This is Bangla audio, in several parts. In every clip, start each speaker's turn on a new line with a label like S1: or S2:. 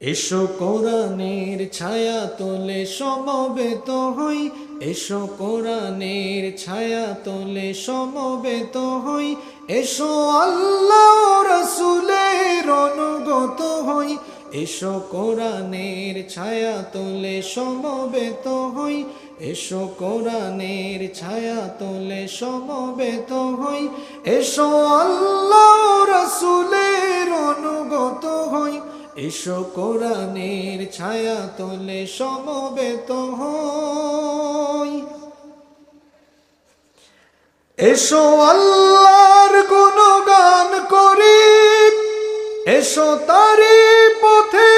S1: এসো কোরআনের ছায়া তোলে সমবেত হই, এসো কোরআনের ছায়া তোলে সমবেত হই, এসো আল্লাহ রাসূলের অনুগত হই, এসো কোরআনের ছায়া তোলে সমবেত হই, এসো কোরআনের ছায়া তোলে সমবেত হই, এসো আল্লাহ রাসূলের অনুগত হই, এসো কোরআনের ছায়া তোলে সমবেত হই। এসো আল্লাহর গুণগান করি, এসো তারি পথে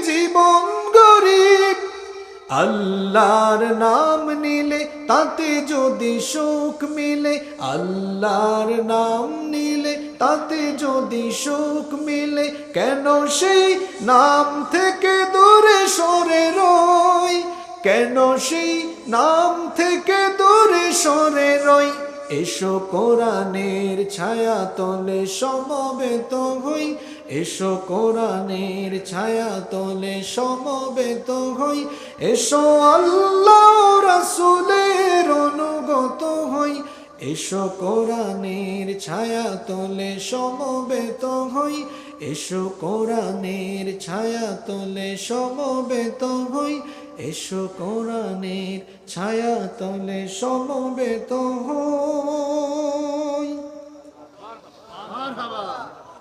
S1: জীবন গড়ি, আল্লাহর নাম নিলে তাতে যদি সুখ মিলে, আল্লাহর নাম নিলে তাতে যদি সুখ মিলে, কেন সেই নাম থেকে দূরে সরে রই, কেন সেই নাম থেকে দূরে সরে রই। এসো কোরআনের ছায়া তোলে সমবেত হই, এসো কোরআনের ছায়া তোলে সমবেত হই, এসো আল্লাহ রাসূলের অনুগত হই, এসো কোরআনের ছায়া তোলে সমবেত হই, এসো কোরআনের ছায়া তোলে সমবেত হই, এসো কোরআনের ছায়া তোলে সমবেত হই।